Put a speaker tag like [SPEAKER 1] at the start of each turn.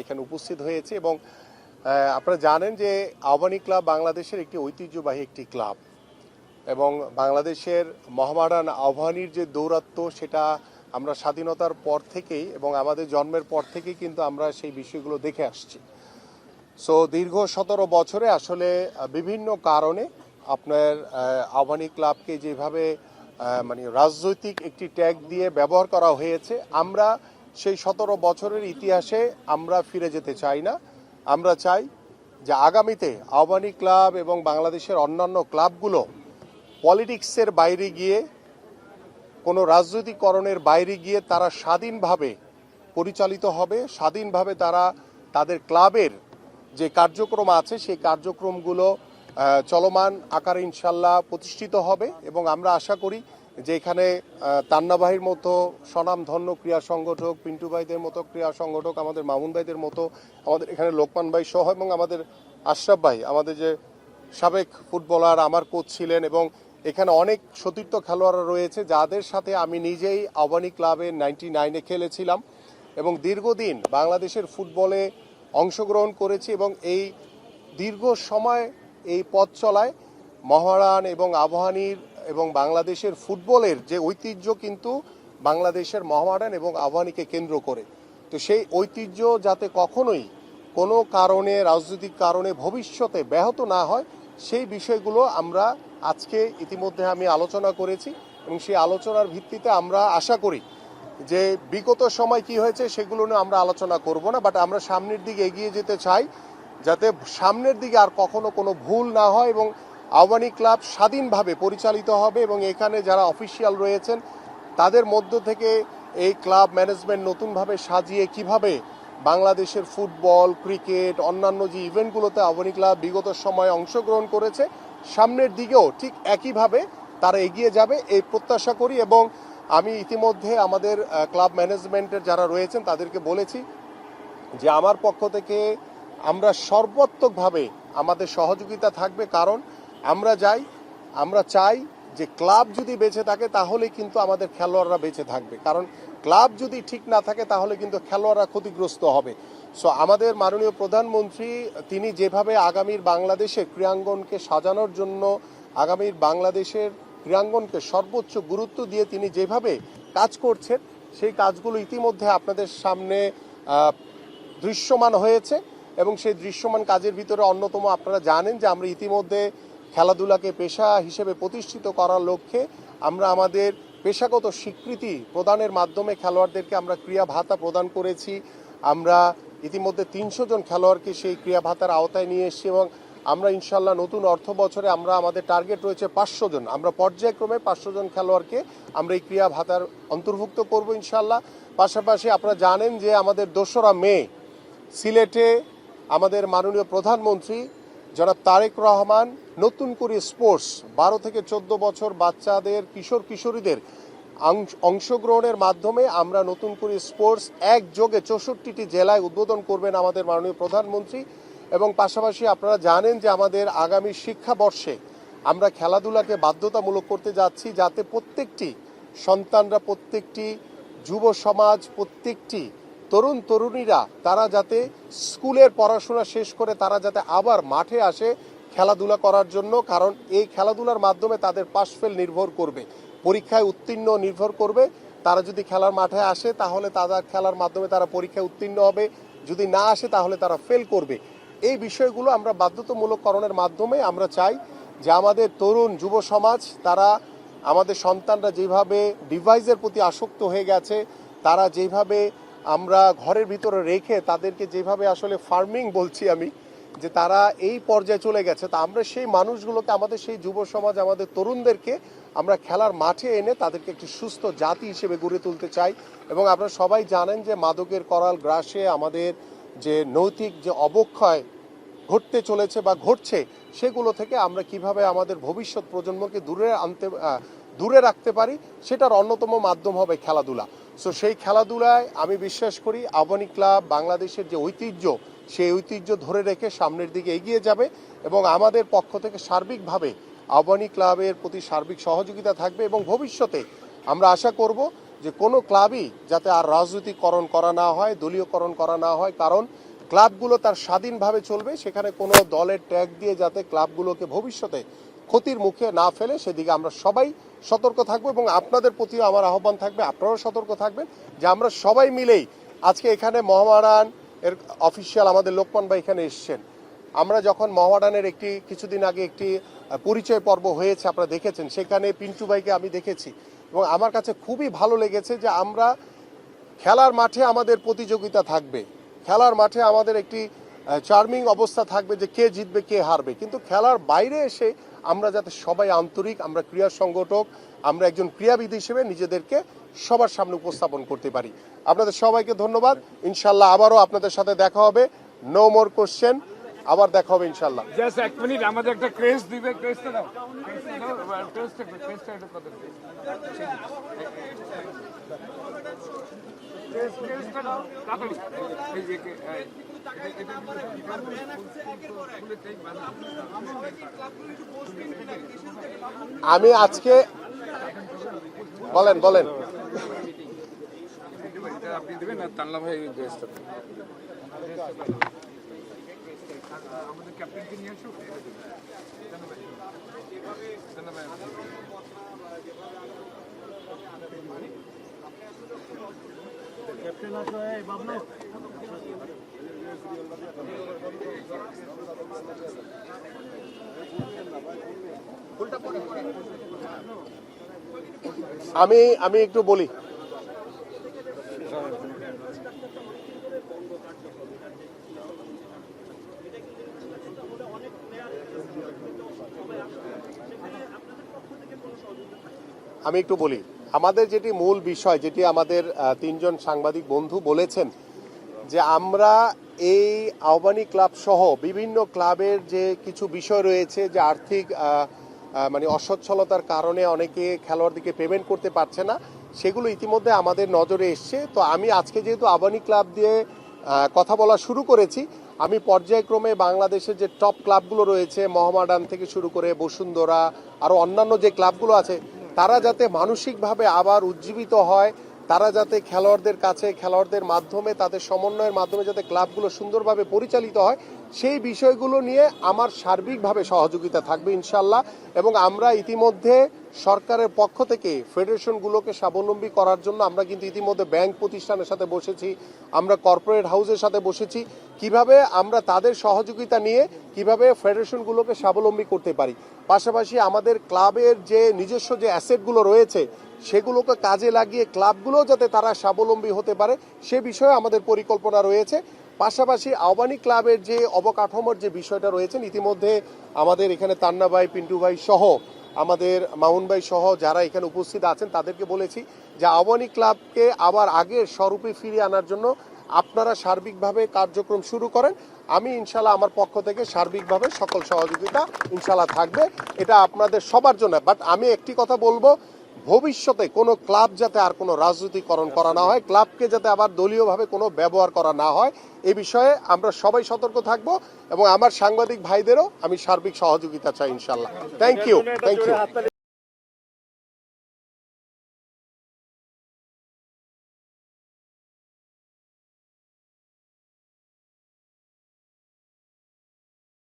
[SPEAKER 1] এখানে উপস্থিত হয়েছে এবং আপনারা জানেন যে আবাহনী ক্লাব বাংলাদেশের একটি ঐতিহ্যবাহী একটি ক্লাব এবং বাংলাদেশের মহামেডান আবাহনীর যে দৌরাত্ম্য সেটা আমরা স্বাধীনতার পর থেকেই এবং আমাদের জন্মের পর থেকেই কিন্তু আমরা সেই বিষয়গুলো দেখে আসছি। সো দীর্ঘ 17 বছরে আসলে বিভিন্ন কারণে আপনার আবাহনী ক্লাবকে যেভাবে মানে রাজনৈতিক একটি ট্যাগ দিয়ে ব্যবহার করা হয়েছে, আমরা সেই 17 বছরের ইতিহাসে আমরা ফিরে যেতে চাই না। আমরা চাই যে আগামীতে আবাহনী ক্লাব এবং বাংলাদেশের অন্যান্য ক্লাবগুলো পলিটিক্সের বাইরে গিয়ে, কোনো রাজনৈতিকরণের বাইরে গিয়ে তারা স্বাধীনভাবে পরিচালিত হবে, স্বাধীনভাবে তারা তাদের ক্লাবের যে কার্যক্রম আছে সেই কার্যক্রমগুলো চলমান আকারে ইনশাল্লাহ প্রতিষ্ঠিত হবে এবং আমরা আশা করি যে এখানে তান্না ভাইয়ের মতো স্বনামধন্য ক্রীড়া সংগঠক, পিন্টু ভাইদের মতো ক্রীড়া সংগঠক, আমাদের মামুন ভাইদের মতো, আমাদের এখানে লোকমান ভাই সহ এবং আমাদের আশরাফ ভাই, আমাদের যে সাবেক ফুটবলার, আমার কোচ ছিলেন, এবং এখানে অনেক সতীর্থ খেলোয়াড়রা রয়েছে যাদের সাথে আমি নিজেই আবাহনী ক্লাবে 99-এ খেলেছিলাম এবং দীর্ঘদিন বাংলাদেশের ফুটবলে অংশগ্রহণ করেছি এবং এই দীর্ঘ সময় এই পথ চলায় মহারান এবং আবাহনীর এবং বাংলাদেশের ফুটবলের যে ঐতিহ্য কিন্তু বাংলাদেশের মহামেডান এবং আবাহনীকে কেন্দ্র করে। তো সেই ঐতিহ্য যাতে কখনোই কোনো কারণে, রাজনৈতিক কারণে ভবিষ্যতে ব্যাহত না হয়, সেই বিষয়গুলো আমরা আজকে ইতিমধ্যে আমি আলোচনা করেছি এবং সেই আলোচনার ভিত্তিতে আমরা আশা করি যে বিগত সময় কি হয়েছে সেগুলো নিয়ে আমরা আলোচনা করব না, বাট আমরা সামনের দিকে এগিয়ে যেতে চাই যাতে সামনের দিকে আর কখনো কোনো ভুল না হয় এবং আবাহনী ক্লাব স্বাধীনভাবে পরিচালিত হবে এবং এখানে যারা অফিসিয়াল রয়েছেন তাদের মধ্য থেকে এই ক্লাব ম্যানেজমেন্ট নতুনভাবে সাজিয়ে কিভাবে বাংলাদেশের ফুটবল, ক্রিকেট, অন্যান্য যে ইভেন্টগুলোতে আবাহনী ক্লাব বিগত সময়ে অংশগ্রহণ করেছে সামনের দিকেও ঠিক একইভাবে তারা এগিয়ে যাবে এই প্রত্যাশা করি। এবং আমি ইতিমধ্যে আমাদের ক্লাব ম্যানেজমেন্টের যারা রয়েছেন তাদেরকে বলেছি যে আমার পক্ষ থেকে আমরা সর্বাত্মকভাবে আমাদের সহযোগিতা থাকবে, কারণ আমরা চাই যে ক্লাব যদি বেঁচে থাকে তাহলে কিন্তু আমাদের খেলোয়াড়রা বেঁচে থাকবে, কারণ ক্লাব যদি ঠিক না থাকে তাহলে কিন্তু খেলোয়াড়রা ক্ষতিগ্রস্ত হবে। সো আমাদের মাননীয় প্রধানমন্ত্রী তিনি যেভাবে আগামীর বাংলাদেশের ক্রীড়াঙ্গনকে সাজানোর জন্য, আগামীর বাংলাদেশের ক্রীড়াঙ্গনকে সর্বোচ্চ গুরুত্ব দিয়ে তিনি যেভাবে কাজ করছেন সেই কাজগুলো ইতিমধ্যে আপনাদের সামনে দৃশ্যমান হয়েছে এবং সেই দৃশ্যমান কাজের ভিতরে অন্যতম আপনারা জানেন যে আমরা ইতিমধ্যে খেলাধুলাকে পেশা হিসেবে প্রতিষ্ঠিত করার লক্ষ্যে আমরা আমাদের পেশাগত স্বীকৃতি প্রদানের মাধ্যমে খেলোয়াড়দেরকে আমরা ক্রীড়া ভাতা প্রদান করেছি। আমরা ইতিমধ্যে 300 জন খেলোয়াড়কে সেই ক্রীড়া ভাতার আওতায় নিয়ে এসেছি এবং আমরা ইনশাল্লাহ নতুন অর্থ বছরে আমরা আমাদের টার্গেট রয়েছে 500 জন, আমরা পর্যায়ক্রমে 500 জন খেলোয়াড়কে আমরা এই ক্রীড়া ভাতার অন্তর্ভুক্ত করব ইনশাল্লাহ। পাশাপাশি আপনারা জানেন যে আমাদের 2রা মে সিলেটে আমাদের মাননীয় প্রধানমন্ত্রী জনাব তারেক রহমান নতুন করে স্পোর্টস 12 থেকে 14 বছর বাচ্চাদের, কিশোর কিশোরীদের অংশগ্রহণের মাধ্যমে আমরা নতুন করে স্পোর্টস একযোগে 64টি জেলায় উদ্বোধন করবেন আমাদের মাননীয় প্রধানমন্ত্রী। এবং পাশাপাশি আপনারা জানেন যে আমাদের আগামী শিক্ষাবর্ষে আমরা খেলাধুলাকে বাধ্যতামূলক করতে যাচ্ছি যাতে প্রত্যেকটি সন্তানরা, প্রত্যেকটি যুব সমাজ, প্রত্যেকটি তরুণ তরুণীরা তারা যাতে স্কুলের পড়াশোনা শেষ করে তারা যাতে আবার মাঠে আসে খেলাধুলা করার জন্য, কারণ এই খেলাধুলার মাধ্যমে তাদের পাশ ফেল নির্ভর করবে, পরীক্ষায় উত্তীর্ণ নির্ভর করবে। তারা যদি খেলার মাঠে আসে তাহলে তাদের খেলার মাধ্যমে তারা পরীক্ষায় উত্তীর্ণ হবে, যদি না আসে তাহলে তারা ফেল করবে। এই বিষয়গুলো আমরা বাধ্যতামূলককরণের মাধ্যমে আমরা চাই যে আমাদের তরুণ যুব সমাজ, তারা, আমাদের সন্তানরা যেভাবে ডিভাইসের প্রতি আসক্ত হয়ে গেছে, তারা যেভাবে আমরা ঘরের ভিতরে রেখে তাদেরকে যেভাবে আসলে ফার্মিং বলছি আমি, যে তারা এই পর্যায়ে চলে গেছে, তা আমরা সেই মানুষগুলোকে, আমাদের সেই যুব সমাজ, আমাদের তরুণদেরকে আমরা খেলার মাঠে এনে তাদেরকে একটি সুস্থ জাতি হিসেবে গড়ে তুলতে চাই। এবং আপনারা সবাই জানেন যে মাদকের করাল গ্রাসে আমাদের যে নৈতিক যে অবক্ষয় ঘটতে চলেছে বা ঘটছে, সেগুলো থেকে আমরা কিভাবে আমাদের ভবিষ্যৎ প্রজন্মকে দূরে রাখতে পারি সেটার অন্যতম মাধ্যম হবে খেলাধুলা। সো সেই খেলাধুলায় আমি বিশ্বাস করি আবাহনী ক্লাব বাংলাদেশের যে ঐতিহ্য সেই ঐতিহ্য ধরে রেখে সামনের দিকে এগিয়ে যাবে এবং আমাদের পক্ষ থেকে সার্বিকভাবে আবাহনী ক্লাবের প্রতি সার্বিক সহযোগিতা থাকবে এবং ভবিষ্যতে আমরা আশা করব যে কোনো ক্লাবই যাতে আর রাজনৈতিকরণ করা না হয়, দলীয়করণ করা না হয়, কারণ ক্লাবগুলো তার স্বাধীনভাবে চলবে, সেখানে কোনো দলের ট্যাগ দিয়ে যাতে ক্লাবগুলোকে ভবিষ্যতে ক্ষতির মুখে না ফেলে সেদিকে আমরা সবাই সতর্ক থাকবো। এবং আপনাদের প্রতিও আমার আহ্বান থাকবে, আপনারাও সতর্ক থাকবেন যে আমরা সবাই মিলেই আজকে এখানে মোহামেডান এর অফিসিয়াল আমাদের লোকমান ভাই এখানে এসছেন। আমরা যখন মোহামেডানের কিছুদিন আগে একটি পরিচয় পর্ব হয়েছে, আপনারা দেখেছেন, সেখানে পিন্টু ভাইকে আমি দেখেছি এবং আমার কাছে খুবই ভালো লেগেছে যে আমরা খেলার মাঠে আমাদের প্রতিযোগিতা থাকবে, খেলার মাঠে আমাদের একটি চার্মিং অবস্থা থাকবে যে কে জিতবে কে হারবে, কিন্তু খেলার বাইরে এসে আমরা যাতে সবাই আন্তরিক, আমরা ক্রীড়া সংগঠক, আমরা একজন ক্রীড়াবিদ হিসেবে নিজেদেরকে সবার সামনে উপস্থাপন করতে পারি। আপনাদের সবাইকে ধন্যবাদ। ইনশাল্লাহ আবারও আপনাদের সাথে দেখা হবে। নো মোর কোশ্চেন, আবার দেখা হবে ইনশাল্লাহ।
[SPEAKER 2] জাস্ট এক মিনিট, আমাদের একটা ক্রেজ দিবে, ক্রেজটা দাও, ক্রেজটা একটু কত ক্রেজটা দাও তাড়াতাড়ি। এই যে
[SPEAKER 1] আমি আজকে বলেন
[SPEAKER 2] আপনি দেবেন না তানলা ভাই ক্রেজটা আমাদের ক্যাপ্টেনকে নিয়ে আসো। ক্যাপ্টেন আসো, এই বাবলু।
[SPEAKER 1] আমি একটু বলি, আমাদের যেটি মূল বিষয়, যেটি আমাদের তিনজন সাংবাদিক বন্ধু বলেছেন যে আমরা এই আহ্বানী ক্লাব সহ বিভিন্ন ক্লাবের যে কিছু বিষয় রয়েছে, যে আর্থিক মানে অসচ্ছলতার কারণে অনেকে খেলোয়াড়দেরকে পেমেন্ট করতে পারছে না, সেগুলো ইতিমধ্যে আমাদের নজরে এসছে। তো আমি আজকে যেহেতু আহ্বানী ক্লাব দিয়ে কথা বলা শুরু করেছি, আমি পর্যায়ক্রমে বাংলাদেশের যে টপ ক্লাবগুলো রয়েছে, মোহামেডান থেকে শুরু করে বসুন্ধরা, আরও অন্যান্য যে ক্লাবগুলো আছে, তারা যাতে মানসিকভাবে আবার উজ্জীবিত হয়, তারা যাতে খেলোয়াড়দের কাছে, খেলোয়াড়দের মাধ্যমে, তাদের সমন্বয়ের মাধ্যমে যাতে ক্লাবগুলো সুন্দরভাবে পরিচালিত হয়, সেই বিষয়গুলো নিয়ে আমার সার্বিকভাবে সহযোগিতা থাকবে ইনশাল্লাহ। এবং আমরা ইতিমধ্যে সরকারের পক্ষ থেকে ফেডারেশনগুলোকে স্বাবলম্বী করার জন্য আমরা কিন্তু ইতিমধ্যে ব্যাংক প্রতিষ্ঠানের সাথে বসেছি, আমরা কর্পোরেট হাউসের সাথে বসেছি, কিভাবে আমরা তাদের সহযোগিতা নিয়ে কিভাবে ফেডারেশনগুলোকে স্বাবলম্বী করতে পারি। পাশাপাশি আমাদের ক্লাবের যে নিজস্ব যে অ্যাসেটগুলো রয়েছে সেগুলোকে কাজে লাগিয়ে ক্লাবগুলো যাতে তারা স্বাবলম্বী হতে পারে, সে বিষয়ে আমাদের পরিকল্পনা রয়েছে। পাশাপাশি আহ্বানী ক্লাবের যে অবকাঠামোর যে বিষয়টা রয়েছে, ইতিমধ্যে আমাদের এখানে তান্না ভাই, পিন্টু ভাই সহ, আমাদের মামুন ভাই সহ যারা এখানে উপস্থিত আছেন, তাদেরকে বলেছি যে আহ্বানী ক্লাবকে আবার আগের স্বরূপে ফিরিয়ে আনার জন্য আপনারা সার্বিকভাবে কার্যক্রম শুরু করেন। আমি ইনশাল্লাহ আমার পক্ষ থেকে সার্বিকভাবে সকল সহযোগিতা ইনশাল্লাহ থাকবে, এটা আপনাদের সবার জন্য। বাট আমি একটি কথা বলবো, ভবিষ্যতে কোনো ক্লাব যাতে আর কোনো রাজনীতিকরণ করা না হয়, ক্লাবকে যাতে আবার দলীয়ভাবে কোনো ব্যবহার করা না হয়, এই বিষয়ে আমরা সবাই সতর্ক থাকব। এবং আমার সাংবাদিক ভাইদেরও আমি সার্বিক সহযোগিতা চাই ইনশাল্লাহ। Thank you.